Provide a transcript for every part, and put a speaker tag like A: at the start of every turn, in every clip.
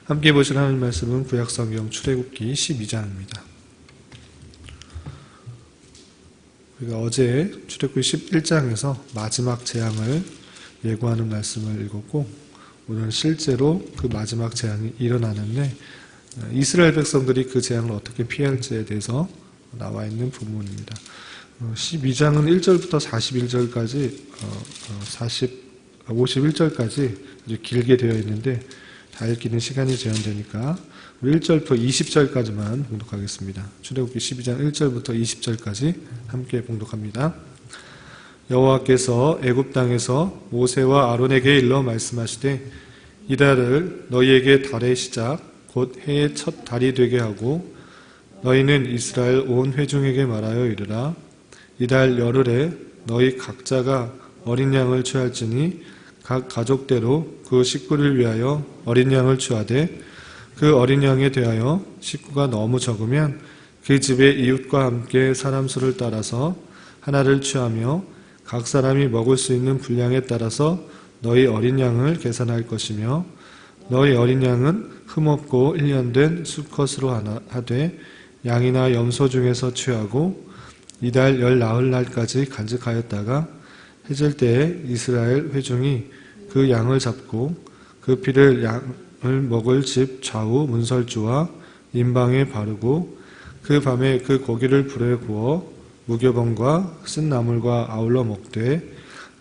A: 함께 보실 하나님 말씀은 구약성경 출애굽기 12장입니다. 우리가 어제 출애굽기 11장에서 마지막 재앙을 예고하는 말씀을 읽었고, 오늘은 실제로 그 마지막 재앙이 일어나는데 이스라엘 백성들이 그 재앙을 어떻게 피할지에 대해서 나와 있는 부분입니다. 12장은 1절부터 41절까지 51절까지 아주 길게 되어 있는데 다 읽기는 시간이 제한되니까 우리 1절부터 20절까지만 봉독하겠습니다. 출애굽기 12장 1절부터 20절까지 함께 봉독합니다. 여호와께서 애굽 땅에서 모세와 아론에게 일러 말씀하시되 이달을 너희에게 달의 시작 곧 해의 첫 달이 되게 하고 너희는 이스라엘 온 회중에게 말하여 이르라. 이달 열흘에 너희 각자가 어린 양을 취할지니 각 가족대로 그 식구를 위하여 어린 양을 취하되 그 어린 양에 대하여 식구가 너무 적으면 그 집의 이웃과 함께 사람 수를 따라서 하나를 취하며 각 사람이 먹을 수 있는 분량에 따라서 너희 어린 양을 계산할 것이며 너희 어린 양은 흠없고 1년 된 수컷으로 하되 양이나 염소 중에서 취하고 이달 19날까지 간직하였다가 해질 때에 이스라엘 회중이 그 양을 잡고 그 피를 양을 먹을 집 좌우 문설주와 임방에 바르고 그 밤에 그 고기를 불에 구워 무교병과 쓴 나물과 아울러 먹되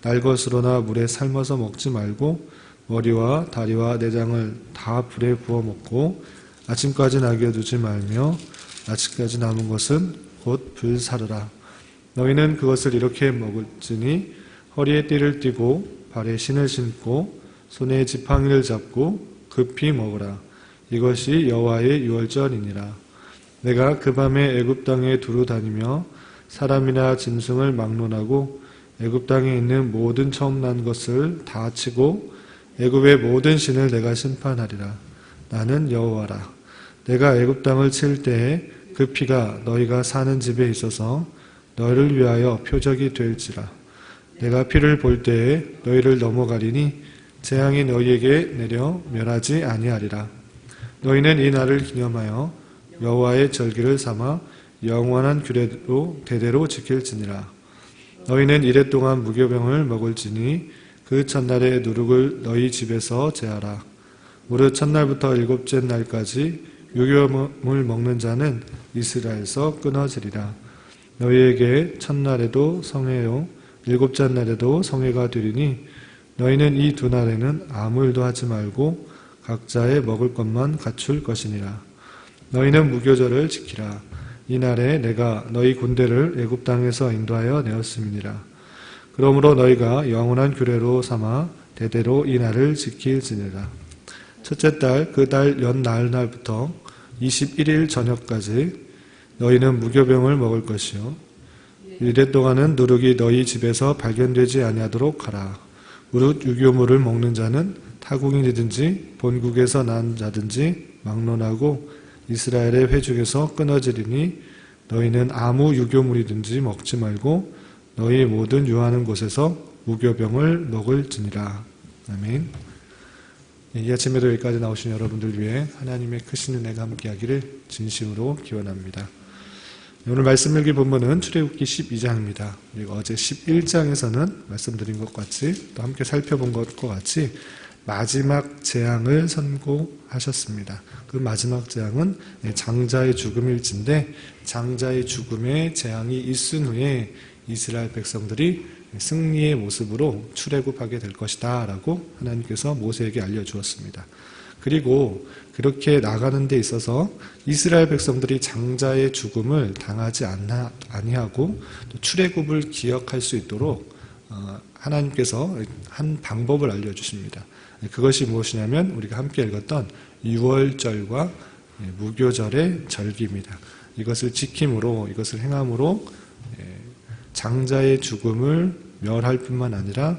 A: 날것으로나 물에 삶아서 먹지 말고 머리와 다리와 내장을 다 불에 구워 먹고 아침까지 남겨두지 말며 아침까지 남은 것은 곧 불사르라. 너희는 그것을 이렇게 먹을지니 허리에 띠를 띠고 발에 신을 신고 손에 지팡이를 잡고 급히 먹으라. 이것이 여호와의 유월절이니라. 내가 그 밤에 애굽 땅에 두루 다니며 사람이나 짐승을 막론하고 애굽 땅에 있는 모든 처음 난 것을 다 치고 애굽의 모든 신을 내가 심판하리라. 나는 여호와라. 내가 애굽 땅을 칠 때에 그 피가 너희가 사는 집에 있어서 너희를 위하여 표적이 될지라. 내가 피를 볼 때에 너희를 넘어가리니 재앙이 너희에게 내려 멸하지 아니하리라. 너희는 이 날을 기념하여 여호와의 절기를 삼아 영원한 규례로 대대로 지킬지니라. 너희는 이레 동안 무교병을 먹을지니 그 첫날에 누룩을 너희 집에서 제하라. 무릇 첫날부터 일곱째 날까지 무교병을 먹는 자는 이스라엘에서 끊어지리라. 너희에게 첫날에도 성회요 일곱째 날에도 성회가 되리니 너희는 이 두 날에는 아무 일도 하지 말고 각자의 먹을 것만 갖출 것이니라. 너희는 무교절을 지키라. 이 날에 내가 너희 군대를 애굽 땅에서 인도하여 내었음이니라. 그러므로 너희가 영원한 규례로 삼아 대대로 이 날을 지킬지니라. 첫째 달 그 달 연 나흘날부터 21일 저녁까지 너희는 무교병을 먹을 것이요 이래 동안은 누룩이 너희 집에서 발견되지 아니하도록 하라. 무릇 유교물을 먹는 자는 타국인이든지 본국에서 난 자든지 막론하고 이스라엘의 회중에서 끊어지리니 너희는 아무 유교물이든지 먹지 말고 너희 모든 유하는 곳에서 무교병을 먹을지니라. 아멘. 이 아침에도 여기까지 나오신 여러분들 위해 하나님의 크신 은혜가 함께하기를 진심으로 기원합니다. 오늘 말씀 읽기 본문은 출애굽기 12장입니다. 그리고 어제 11장에서는 말씀드린 것 같이 또 함께 살펴본 것과 같이 마지막 재앙을 선고하셨습니다. 그 마지막 재앙은 장자의 죽음일진데 장자의 죽음의 재앙이 있은 후에 이스라엘 백성들이 승리의 모습으로 출애굽하게 될 것이다 라고 하나님께서 모세에게 알려주었습니다. 그리고 그렇게 나가는 데 있어서 이스라엘 백성들이 장자의 죽음을 당하지 아니하고 또 출애굽을 기억할 수 있도록 하나님께서 한 방법을 알려주십니다. 그것이 무엇이냐면 우리가 함께 읽었던 유월절과 무교절의 절기입니다. 이것을 지킴으로 이것을 행함으로 장자의 죽음을 멸할 뿐만 아니라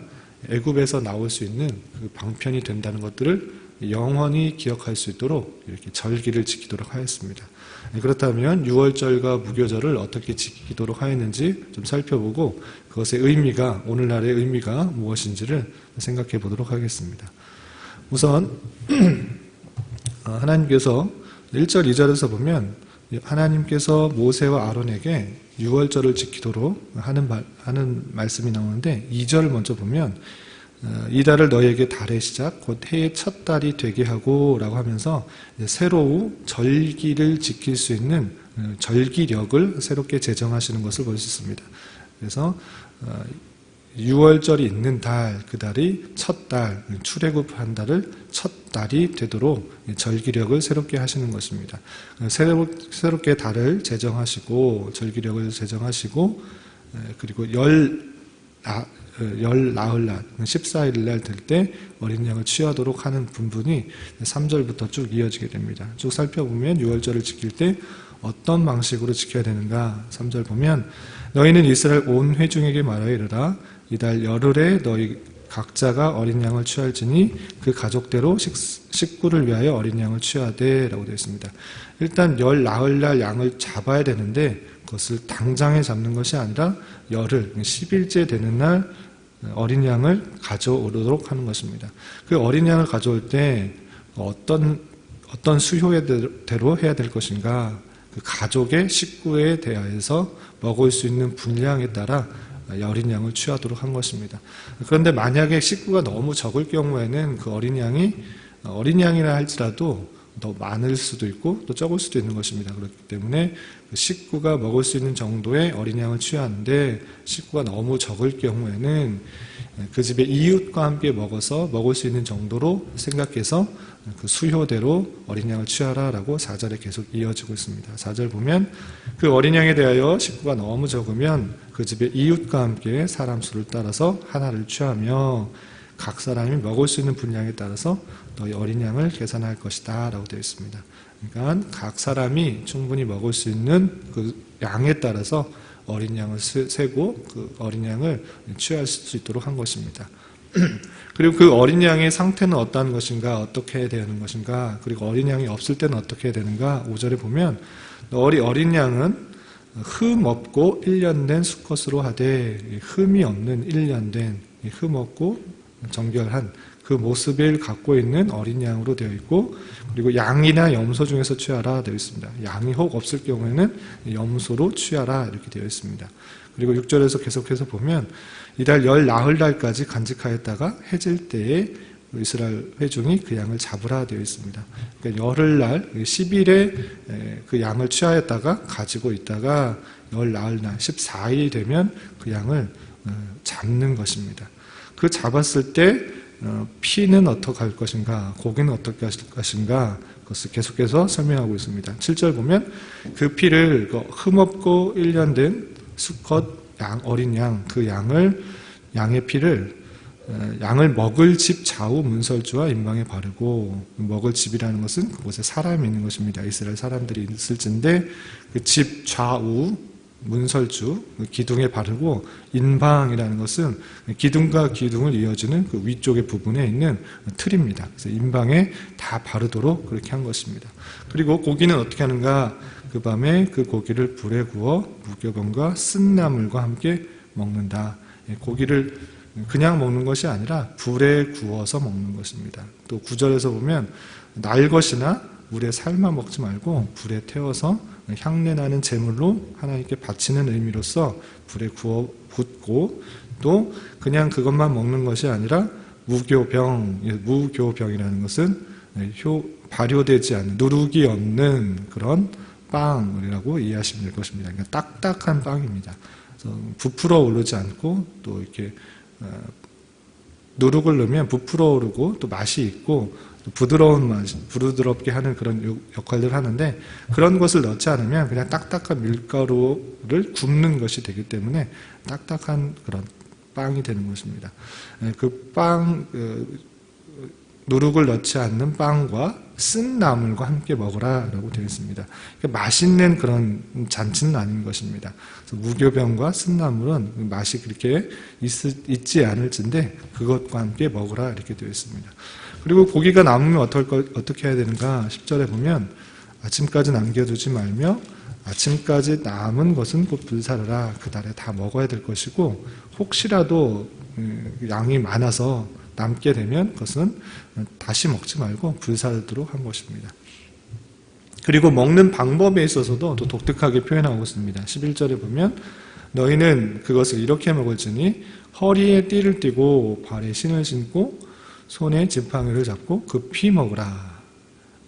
A: 애굽에서 나올 수 있는 그 방편이 된다는 것들을 영원히 기억할 수 있도록 이렇게 절기를 지키도록 하였습니다. 그렇다면 유월절과 무교절을 어떻게 지키도록 하였는지 좀 살펴보고 그것의 의미가 오늘날의 의미가 무엇인지를 생각해 보도록 하겠습니다. 우선 하나님께서 1절, 2절에서 보면 하나님께서 모세와 아론에게 유월절을 지키도록 하는 말씀이 나오는데 2절을 먼저 보면 이 달을 너희에게 달의 시작 곧 해의 첫 달이 되게 하고 라고 하면서 새로운 절기를 지킬 수 있는 절기력을 새롭게 제정하시는 것을 볼 수 있습니다. 그래서 6월절이 있는 달, 그 달이 첫 달, 출애굽한 달을 첫 달이 되도록 절기력을 새롭게 하시는 것입니다. 새롭게 달을 제정하시고 절기력을 제정하시고 그리고 열 나흘날 14일날 될 때 어린 양을 취하도록 하는 분분이 3절부터 쭉 이어지게 됩니다. 쭉 살펴보면 6월절을 지킬 때 어떤 방식으로 지켜야 되는가. 3절 보면 너희는 이스라엘 온 회중에게 말하여 이르라 이달 열흘에 너희 각자가 어린 양을 취할지니 그 가족대로 식구를 위하여 어린 양을 취하되 라고 되어 있습니다. 일단 열 나흘날 양을 잡아야 되는데 그것을 당장에 잡는 것이 아니라 열흘 10일째 되는 날 어린 양을 가져오도록 하는 것입니다. 그 어린 양을 가져올 때 어떤 수효대로 해야 될 것인가, 그 가족의 식구에 대하여서 먹을 수 있는 분량에 따라 어린 양을 취하도록 한 것입니다. 그런데 만약에 식구가 너무 적을 경우에는 그 어린 양이라 할지라도 더 많을 수도 있고 또 적을 수도 있는 것입니다. 그렇기 때문에 식구가 먹을 수 있는 정도의 어린 양을 취하는데 식구가 너무 적을 경우에는 그 집의 이웃과 함께 먹어서 먹을 수 있는 정도로 생각해서 그 수효대로 어린 양을 취하라라고 4절에 계속 이어지고 있습니다. 4절 보면 그 어린 양에 대하여 식구가 너무 적으면 그 집의 이웃과 함께 사람 수를 따라서 하나를 취하며 각 사람이 먹을 수 있는 분량에 따라서 너희 어린 양을 계산할 것이다 라고 되어 있습니다. 그러니까 각 사람이 충분히 먹을 수 있는 그 양에 따라서 어린 양을 세고 그 어린 양을 취할 수 있도록 한 것입니다. 그리고 그 어린 양의 상태는 어떠한 것인가, 어떻게 해야 되는 것인가, 그리고 어린 양이 없을 때는 어떻게 해야 되는가. 5절에 보면 어린 양은 흠 없고 1년 된 수컷으로 하되 흠이 없는 1년 된 흠 없고 정결한 그 모습을 갖고 있는 어린 양으로 되어 있고, 그리고 양이나 염소 중에서 취하라 되어 있습니다. 양이 혹 없을 경우에는 염소로 취하라 이렇게 되어 있습니다. 그리고 6절에서 계속해서 보면 이달 열 나흘날까지 간직하였다가 해질 때에 이스라엘 회중이 그 양을 잡으라 되어 있습니다. 그러니까 열흘날 10일에 그 양을 취하였다가 가지고 있다가 열 나흘날 14일이 되면 그 양을 잡는 것입니다. 그 잡았을 때 피는 어떻게 할 것인가, 고기는 어떻게 할 것인가, 그것을 계속해서 설명하고 있습니다. 7절 보면 그 피를 흠없고 1년 된 수컷 양, 어린 양, 그 양의 피를 양을 먹을 집 좌우 문설주와 임방에 바르고, 먹을 집이라는 것은 그곳에 사람이 있는 것입니다. 이스라엘 사람들이 있을진데 그 집 좌우 문설주, 기둥에 바르고, 인방이라는 것은 기둥과 기둥을 이어주는 그 위쪽의 부분에 있는 틀입니다. 그래서 인방에 다 바르도록 그렇게 한 것입니다. 그리고 고기는 어떻게 하는가? 그 밤에 그 고기를 불에 구워 무교병과 쓴나물과 함께 먹는다. 고기를 그냥 먹는 것이 아니라 불에 구워서 먹는 것입니다. 또 9절에서 보면 날 것이나 물에 삶아 먹지 말고 불에 태워서 향내나는 제물로 하나님께 바치는 의미로서 불에 구워 붓고, 또 그냥 그것만 먹는 것이 아니라 무교병이라는 것은 발효되지 않는, 누룩이 없는 그런 빵이라고 이해하시면 될 것입니다. 그러니까 딱딱한 빵입니다. 그래서 부풀어 오르지 않고 또 이렇게 누룩을 넣으면 부풀어 오르고 또 맛이 있고 부드러운 맛, 부드럽게 하는 그런 역할들을 하는데, 그런 것을 넣지 않으면 그냥 딱딱한 밀가루를 굽는 것이 되기 때문에 딱딱한 그런 빵이 되는 것입니다. 그 누룩을 넣지 않는 빵과 쓴 나물과 함께 먹으라라고 되어 있습니다. 그러니까 맛있는 그런 잔치는 아닌 것입니다. 무교병과 쓴 나물은 맛이 그렇게 있지 않을진데 그것과 함께 먹으라 이렇게 되어 있습니다. 그리고 고기가 남으면 어떻게 해야 되는가? 10절에 보면 아침까지 남겨두지 말며 아침까지 남은 것은 곧 불사르라. 그 달에 다 먹어야 될 것이고, 혹시라도 양이 많아서 남게 되면 그것은 다시 먹지 말고 불사르도록 한 것입니다. 그리고 먹는 방법에 있어서도 또 독특하게 표현하고 있습니다. 11절에 보면 너희는 그것을 이렇게 먹을지니 허리에 띠를 띠고 발에 신을 신고 손에 지팡이를 잡고 급히 먹으라.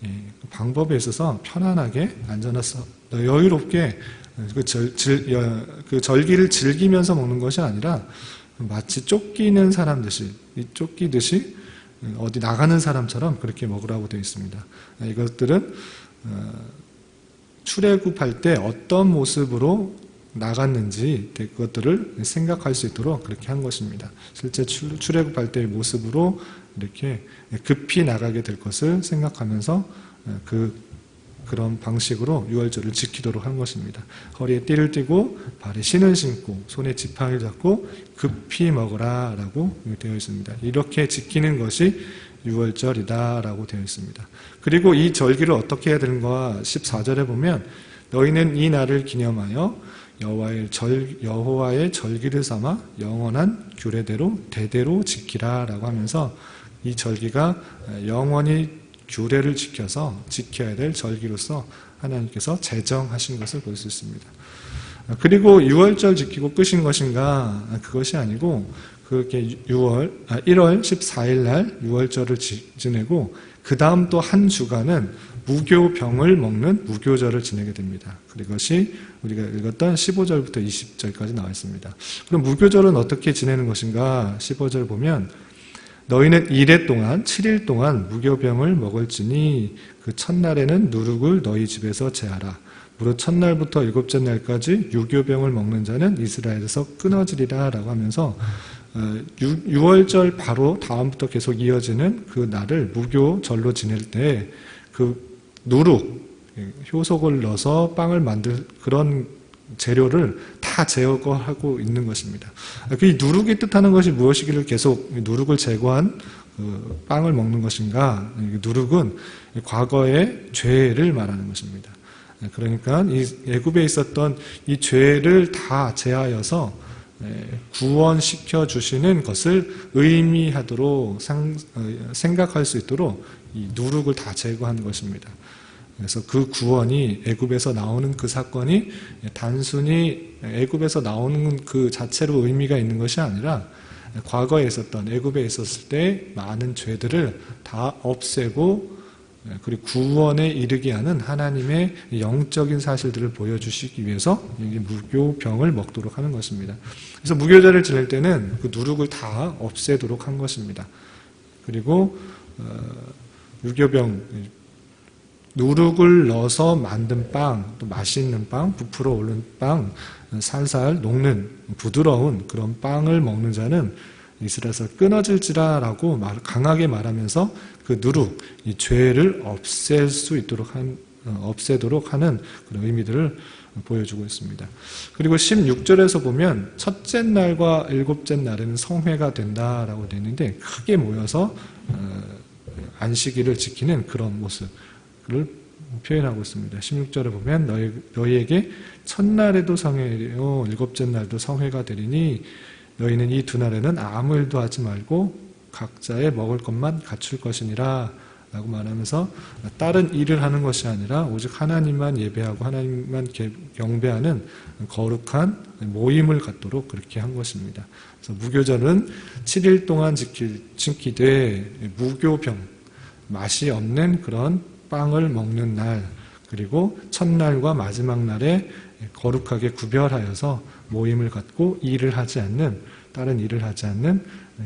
A: 그 방법에 있어서 편안하게 앉아서 여유롭게 그 절기를 즐기면서 먹는 것이 아니라 마치 쫓기는 사람듯이 쫓기듯이 어디 나가는 사람처럼 그렇게 먹으라고 되어 있습니다. 이것들은 출애굽할 때 어떤 모습으로 나갔는지 그것들을 생각할 수 있도록 그렇게 한 것입니다. 실제 출애굽할 때의 모습으로 이렇게 급히 나가게 될 것을 생각하면서 그런 방식으로 유월절을 지키도록 한 것입니다. 허리에 띠를 띠고 발에 신을 신고 손에 지팡이를 잡고 급히 먹으라 라고 되어 있습니다. 이렇게 지키는 것이 유월절이다 라고 되어 있습니다. 그리고 이 절기를 어떻게 해야 되는가 14절에 보면 너희는 이 날을 기념하여 여호와의 절기를 삼아 영원한 규례대로 대대로 지키라 라고 하면서 이 절기가 영원히 규례를 지켜서 지켜야 될 절기로서 하나님께서 제정하신 것을 볼 수 있습니다. 그리고 유월절 지키고 끝인 것인가? 그것이 아니고 그렇게 1월 14일 날 유월절을 지내고 그 다음 또 한 주간은 무교병을 먹는 무교절을 지내게 됩니다. 그것이 우리가 읽었던 15절부터 20절까지 나와 있습니다. 그럼 무교절은 어떻게 지내는 것인가? 15절 보면 너희는 1회 동안 7일 동안 무교병을 먹을지니 그 첫날에는 누룩을 너희 집에서 제하라. 무릇 첫날부터 일곱째 날까지 유교병을 먹는 자는 이스라엘에서 끊어지리라 라고 하면서 6월절 바로 다음부터 계속 이어지는 그 날을 무교절로 지낼 때 그 누룩, 효속을 넣어서 빵을 만들 그런 재료를 다 제거하고 있는 것입니다. 이 누룩이 뜻하는 것이 무엇이기를 계속 누룩을 제거한 빵을 먹는 것인가? 누룩은 과거의 죄를 말하는 것입니다. 그러니까 이 애굽에 있었던 이 죄를 다 제하여서 구원시켜 주시는 것을 의미하도록 생각할 수 있도록 이 누룩을 다 제거한 것입니다. 그래서 그 구원이 애굽에서 나오는 그 사건이 단순히 애굽에서 나오는 그 자체로 의미가 있는 것이 아니라 과거에 있었던 애굽에 있었을 때 많은 죄들을 다 없애고 그리고 구원에 이르게 하는 하나님의 영적인 사실들을 보여주시기 위해서 무교병을 먹도록 하는 것입니다. 그래서 무교절을 지낼 때는 그 누룩을 다 없애도록 한 것입니다. 그리고 유교병 누룩을 넣어서 만든 빵, 또 맛있는 빵, 부풀어 오른 빵, 살살 녹는 부드러운 그런 빵을 먹는 자는 이스라엘에서 끊어질지라라고 강하게 말하면서 그 누룩, 이 죄를 없애도록 하는 그런 의미들을 보여주고 있습니다. 그리고 16절에서 보면 첫째 날과 일곱째 날에는 성회가 된다라고 되어 있는데 크게 모여서 안식일을 지키는 그런 모습을 표현하고 있습니다. 16절에 보면 너희에게 첫날에도 성회요 일곱째 날도 성회가 되리니 너희는 이 두 날에는 아무 일도 하지 말고 각자의 먹을 것만 갖출 것이니라 라고 말하면서 다른 일을 하는 것이 아니라 오직 하나님만 예배하고 하나님만 경배하는 거룩한 모임을 갖도록 그렇게 한 것입니다. 그래서 무교절은 7일 동안 지키되 무교병, 맛이 없는 그런 빵을 먹는 날, 그리고 첫날과 마지막 날에 거룩하게 구별하여서 모임을 갖고 다른 일을 하지 않는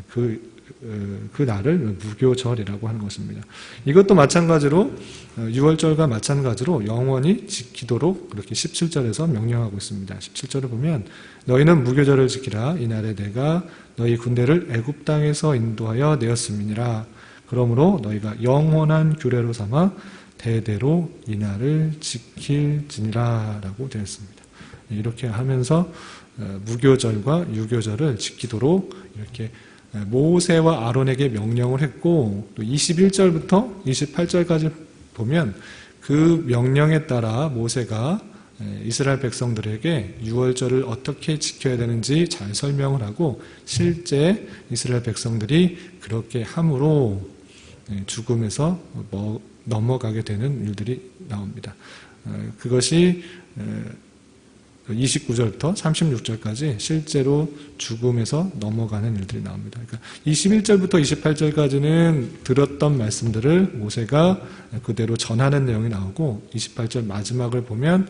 A: 그 날을 무교절이라고 하는 것입니다. 이것도 마찬가지로 6월절과 마찬가지로 영원히 지키도록 그렇게 17절에서 명령하고 있습니다. 17절을 보면 너희는 무교절을 지키라. 이날에 내가 너희 군대를 애굽 땅에서 인도하여 내었음이니라. 그러므로 너희가 영원한 규례로 삼아 대대로 이날을 지킬지니라 라고 되어 있습니다. 이렇게 하면서 무교절과 유교절을 지키도록 이렇게 모세와 아론에게 명령을 했고 또 21절부터 28절까지 보면 그 명령에 따라 모세가 이스라엘 백성들에게 유월절을 어떻게 지켜야 되는지 잘 설명을 하고 실제 이스라엘 백성들이 그렇게 함으로 죽음에서 넘어가게 되는 일들이 나옵니다. 그것이 29절부터 36절까지 실제로 죽음에서 넘어가는 일들이 나옵니다. 그러니까 21절부터 28절까지는 들었던 말씀들을 모세가 그대로 전하는 내용이 나오고 28절 마지막을 보면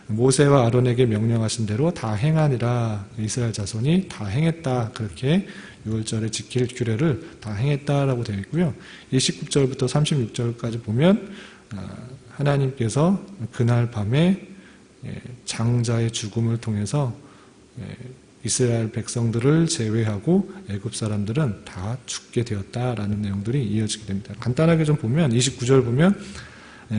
A: 모세와 아론에게 명령하신 대로 다 행하니라. 이스라엘 자손이 다 행했다. 그렇게 6월절에 지킬 규례를 다 행했다라고 되어 있고요. 29절부터 36절까지 보면 하나님께서 그날 밤에 장자의 죽음을 통해서 이스라엘 백성들을 제외하고 애굽 사람들은 다 죽게 되었다라는 내용들이 이어지게 됩니다. 간단하게 좀 보면 29절 보면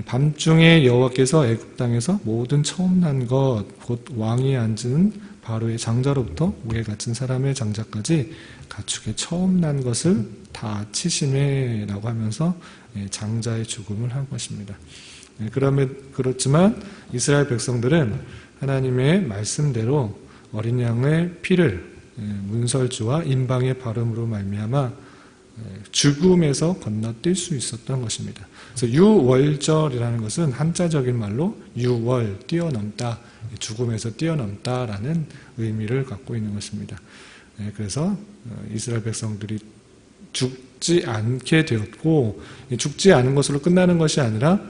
A: 밤중에 여호와께서 애굽 땅에서 모든 처음 난 것 곧 왕이 앉은 바로의 장자로부터 우에 갇힌 사람의 장자까지 가축의 처음 난 것을 다 치심해라고 하면서 장자의 죽음을 한 것입니다. 그렇지만 이스라엘 백성들은 하나님의 말씀대로 어린 양의 피를 문설주와 인방의 발음으로 말미암아 죽음에서 건너뛸 수 있었던 것입니다. 그래서 유월절이라는 것은 한자적인 말로 유월, 뛰어넘다, 죽음에서 뛰어넘다라는 의미를 갖고 있는 것입니다. 그래서 이스라엘 백성들이 죽지 않게 되었고, 죽지 않은 것으로 끝나는 것이 아니라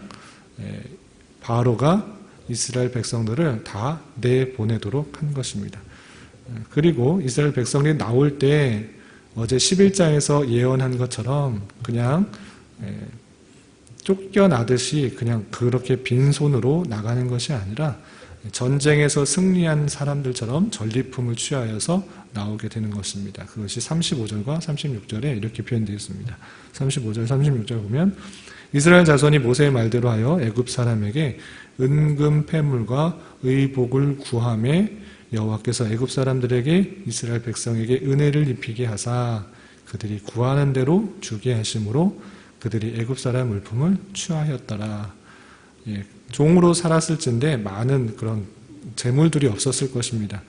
A: 바로가 이스라엘 백성들을 다 내보내도록 한 것입니다. 그리고 이스라엘 백성들이 나올 때 어제 11장에서 예언한 것처럼 그냥 쫓겨나듯이 그냥 그렇게 빈손으로 나가는 것이 아니라 전쟁에서 승리한 사람들처럼 전리품을 취하여서 나오게 되는 것입니다. 그것이 35절과 36절에 이렇게 표현되어 있습니다. 35절, 36절 보면 이스라엘 자손이 모세의 말대로 하여 애굽 사람에게 은금 패물과 의복을 구하매 여호와께서 애굽 사람들에게 이스라엘 백성에게 은혜를 입히게 하사 그들이 구하는 대로 주게 하심으로 그들이 애굽 사람 물품을 취하였더라. 종으로 살았을진데 많은 그런 재물들이 없었을 것입니다.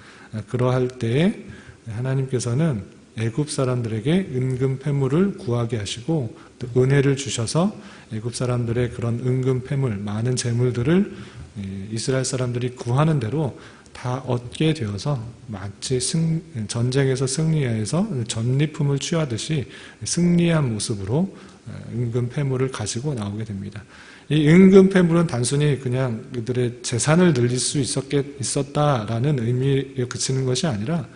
A: 그러할 때에 하나님께서는 애굽 사람들에게 은금 패물을 구하게 하시고 또 은혜를 주셔서 애굽 사람들의 그런 은금 패물, 많은 재물들을 이스라엘 사람들이 구하는 대로 다 얻게 되어서 마치 전쟁에서 승리해서 전리품을 취하듯이 승리한 모습으로 은금 패물을 가지고 나오게 됩니다. 이 은금 패물은 단순히 그냥 그들의 재산을 늘릴 수 있었다라는 의미에 그치는 것이 아니라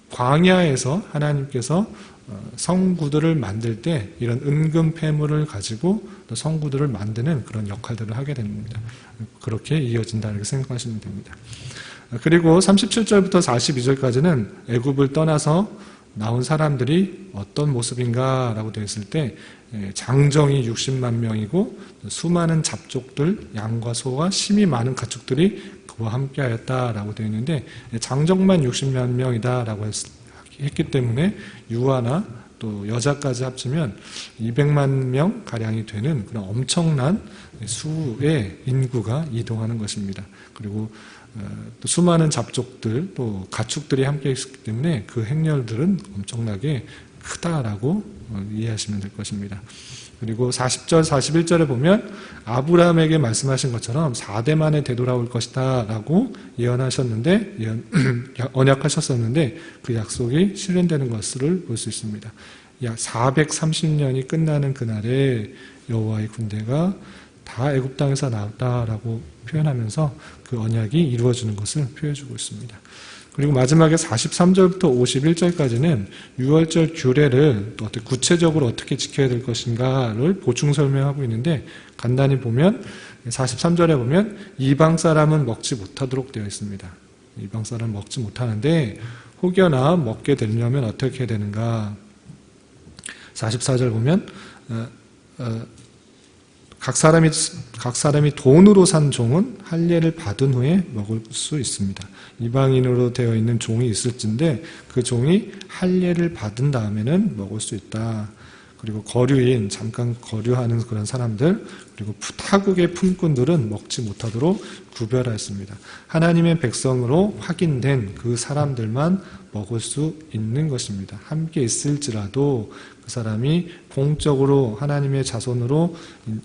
A: 광야에서 하나님께서 성구들을 만들 때 이런 은금 패물을 가지고 또 성구들을 만드는 그런 역할들을 하게 됩니다. 그렇게 이어진다 이렇게 생각하시면 됩니다. 그리고 37절부터 42절까지는 애굽을 떠나서 나온 사람들이 어떤 모습인가라고 되어 있을 때 장정이 60만 명이고 수많은 잡족들, 양과 소와 심이 많은 가축들이 그와 함께 하였다라고 되어 있는데 장정만 60만 명이다라고 했기 때문에 유아나 또 여자까지 합치면 200만 명 가량이 되는 그런 엄청난 수의 인구가 이동하는 것입니다. 그리고 또 수많은 잡족들 또 가축들이 함께 있기 때문에 그 행렬들은 엄청나게 크다라고 이해하시면 될 것입니다. 그리고 40절, 41절에 보면 아브라함에게 말씀하신 것처럼 4대 만에 되돌아올 것이다 라고 예언하셨는데 언약하셨었는데 그 약속이 실현되는 것을 볼 수 있습니다. 약 430년이 끝나는 그날에 여호와의 군대가 다 애굽 땅에서 나왔다라고 표현하면서 그 언약이 이루어지는 것을 표해주고 있습니다. 그리고 마지막에 43절부터 51절까지는 유월절 규례를 또 구체적으로 어떻게 지켜야 될 것인가를 보충 설명하고 있는데 간단히 보면 43절에 보면 이방 사람은 먹지 못하도록 되어 있습니다. 이방 사람은 먹지 못하는데 혹여나 먹게 되려면 어떻게 해야 되는가. 44절 보면 각 사람이 돈으로 산 종은 할례를 받은 후에 먹을 수 있습니다. 이방인으로 되어 있는 종이 있을진데 그 종이 할례를 받은 다음에는 먹을 수 있다. 그리고 거류인, 잠깐 거류하는 그런 사람들, 그리고 타국의 품꾼들은 먹지 못하도록 구별하였습니다. 하나님의 백성으로 확인된 그 사람들만 먹을 수 있는 것입니다. 함께 있을지라도 그 사람이 공적으로 하나님의 자손으로,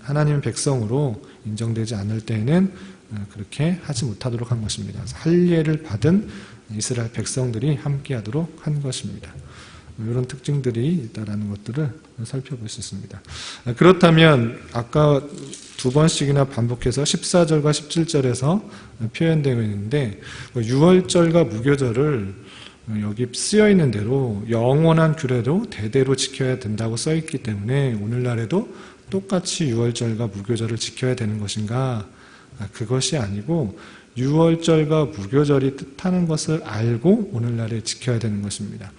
A: 하나님의 백성으로 인정되지 않을 때에는 그렇게 하지 못하도록 한 것입니다. 할례를 받은 이스라엘 백성들이 함께 하도록 한 것입니다. 이런 특징들이 있다는 것들을 살펴볼 수 있습니다. 그렇다면 아까 두 번씩이나 반복해서 14절과 17절에서 표현되어 있는데 유월절과 무교절을 여기 쓰여 있는 대로 영원한 규례로 대대로 지켜야 된다고 써 있기 때문에 오늘날에도 똑같이 유월절과 무교절을 지켜야 되는 것인가? 그것이 아니고 유월절과 무교절이 뜻하는 것을 알고 오늘날에 지켜야 되는 것입니다.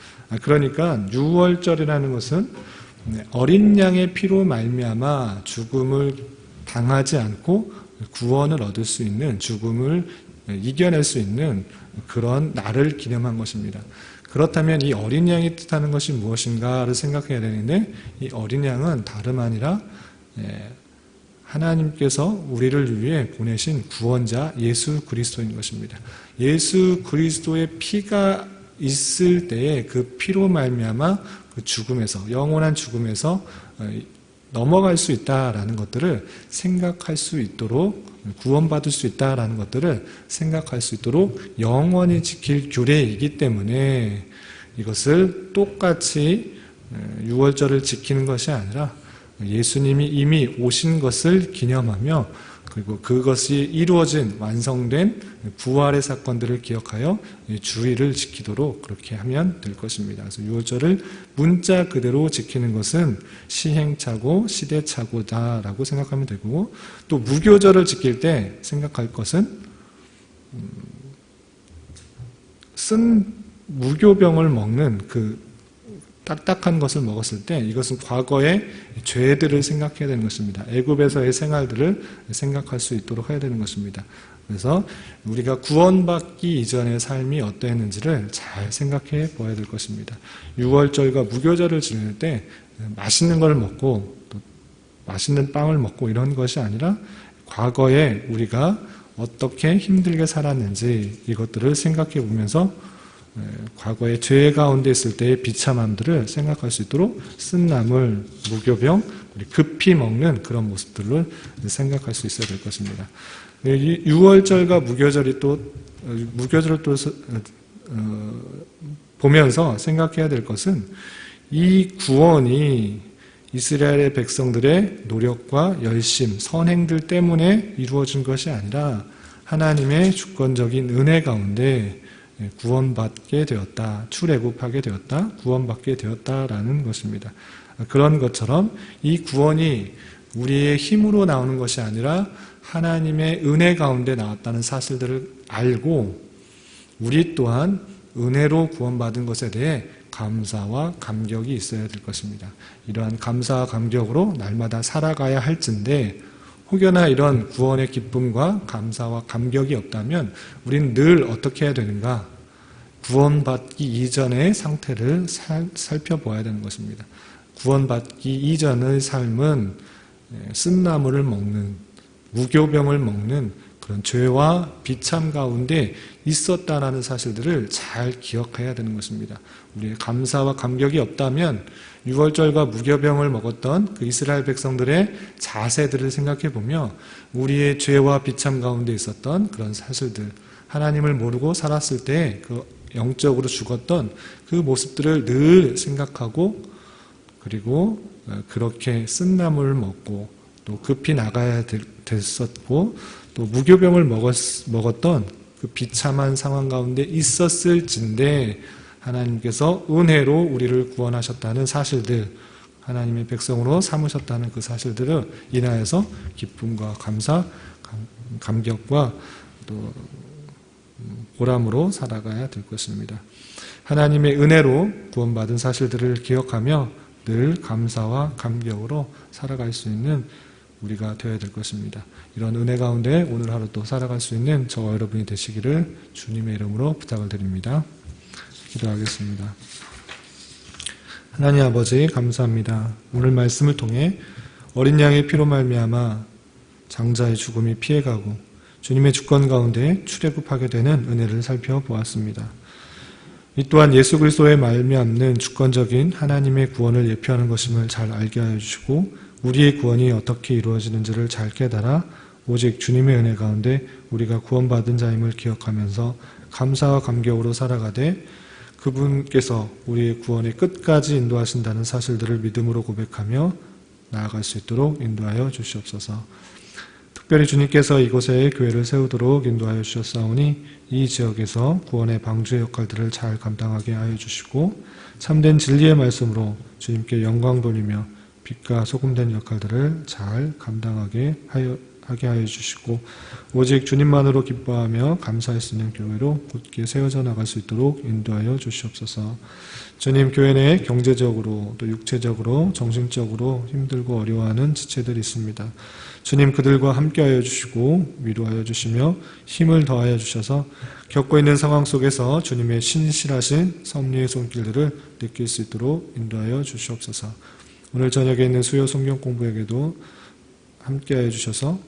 A: 그러니까 유월절이라는 것은 어린 양의 피로 말미암아 죽음을 당하지 않고 구원을 얻을 수 있는, 죽음을 이겨낼 수 있는 그런 날을 기념한 것입니다. 그렇다면 이 어린 양이 뜻하는 것이 무엇인가를 생각해야 되는데 이 어린 양은 다름 아니라 하나님께서 우리를 위해 보내신 구원자 예수 그리스도인 것입니다. 예수 그리스도의 피가 있을 때에 그 피로 말미암아 그 죽음에서, 영원한 죽음에서 넘어갈 수 있다라는 것들을 생각할 수 있도록, 구원받을 수 있다라는 것들을 생각할 수 있도록 영원히 지킬 규례이기 때문에 이것을 똑같이 유월절을 지키는 것이 아니라 예수님이 이미 오신 것을 기념하며 그리고 그것이 이루어진, 완성된 부활의 사건들을 기억하여 주의를 지키도록 그렇게 하면 될 것입니다. 그래서 유월절을 문자 그대로 지키는 것은 시행착오, 시대착오다라고 생각하면 되고, 또 무교절을 지킬 때 생각할 것은 쓴 무교병을 먹는 그 딱딱한 것을 먹었을 때 이것은 과거의 죄들을 생각해야 되는 것입니다. 애굽에서의 생활들을 생각할 수 있도록 해야 되는 것입니다. 그래서 우리가 구원받기 이전의 삶이 어떠했는지를 잘 생각해 보아야 될 것입니다. 유월절과 무교절을 지낼 때 맛있는 걸 먹고 또 맛있는 빵을 먹고 이런 것이 아니라 과거에 우리가 어떻게 힘들게 살았는지 이것들을 생각해 보면서 과거의 죄 가운데 있을 때의 비참함들을 생각할 수 있도록 쓴 나물, 무교병, 급히 먹는 그런 모습들을 생각할 수 있어야 될 것입니다. 유월절과 무교절을 또 보면서 생각해야 될 것은 이 구원이 이스라엘의 백성들의 노력과 열심, 선행들 때문에 이루어진 것이 아니라 하나님의 주권적인 은혜 가운데 구원받게 되었다, 출애굽하게 되었다, 구원받게 되었다라는 것입니다. 그런 것처럼 이 구원이 우리의 힘으로 나오는 것이 아니라 하나님의 은혜 가운데 나왔다는 사실들을 알고 우리 또한 은혜로 구원받은 것에 대해 감사와 감격이 있어야 될 것입니다. 이러한 감사와 감격으로 날마다 살아가야 할진데 혹여나 이런 구원의 기쁨과 감사와 감격이 없다면 우리는 늘 어떻게 해야 되는가? 구원받기 이전의 상태를 살펴보아야 되는 것입니다. 구원받기 이전의 삶은 쓴나물을 먹는, 무교병을 먹는 그런 죄와 비참 가운데 있었다라는 사실들을 잘 기억해야 되는 것입니다. 우리의 감사와 감격이 없다면 유월절과 무교병을 먹었던 그 이스라엘 백성들의 자세들을 생각해 보며 우리의 죄와 비참 가운데 있었던 그런 사실들, 하나님을 모르고 살았을 때 그 영적으로 죽었던 그 모습들을 늘 생각하고 그리고 그렇게 쓴 나물을 먹고 또 급히 나가야 됐었고 또 무교병을 먹었던 그 비참한 상황 가운데 있었을진데 하나님께서 은혜로 우리를 구원하셨다는 사실들, 하나님의 백성으로 삼으셨다는 그 사실들을 인하여서 기쁨과 감사, 감격과 또 보람으로 살아가야 될 것입니다. 하나님의 은혜로 구원받은 사실들을 기억하며 늘 감사와 감격으로 살아갈 수 있는 우리가 되어야 될 것입니다. 이런 은혜 가운데 오늘 하루 또 살아갈 수 있는 저와 여러분이 되시기를 주님의 이름으로 부탁을 드립니다. 기도하겠습니다. 하나님 아버지 감사합니다. 오늘 말씀을 통해 어린 양의 피로 말미암아 장자의 죽음이 피해가고 주님의 주권 가운데 출애굽하게 되는 은혜를 살펴보았습니다. 이 또한 예수 그리스도의 말미암는 주권적인 하나님의 구원을 예표하는 것임을 잘 알게 하여 주시고 우리의 구원이 어떻게 이루어지는지를 잘 깨달아 오직 주님의 은혜 가운데 우리가 구원받은 자임을 기억하면서 감사와 감격으로 살아가되 그분께서 우리의 구원의 끝까지 인도하신다는 사실들을 믿음으로 고백하며 나아갈 수 있도록 인도하여 주시옵소서. 특별히 주님께서 이곳에 교회를 세우도록 인도하여 주셨사오니 이 지역에서 구원의 방주의 역할들을 잘 감당하게 하여 주시고 참된 진리의 말씀으로 주님께 영광 돌리며 빛과 소금된 역할들을 잘 감당하게 하여 주시고 오직 주님만으로 기뻐하며 감사할 수 있는 교회로 곧게 세워져 나갈 수 있도록 인도하여 주시옵소서. 주님, 교회 내에 경제적으로 또 육체적으로 정신적으로 힘들고 어려워하는 지체들이 있습니다. 주님, 그들과 함께하여 주시고 위로하여 주시며 힘을 더하여 주셔서 겪고 있는 상황 속에서 주님의 신실하신 섭리의 손길들을 느낄 수 있도록 인도하여 주시옵소서. 오늘 저녁에 있는 수요 성경 공부에게도 함께하여 주셔서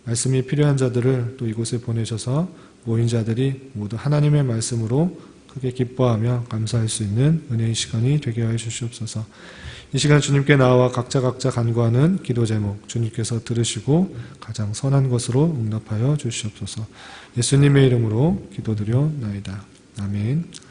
A: 말씀이 필요한 자들을 또 이곳에 보내셔서 모인 자들이 모두 하나님의 말씀으로 크게 기뻐하며 감사할 수 있는 은혜의 시간이 되게 하여 주시옵소서. 이 시간 주님께 나와 각자 간구하는 기도 제목 주님께서 들으시고 가장 선한 것으로 응답하여 주시옵소서. 예수님의 이름으로 기도드려나이다. 아멘.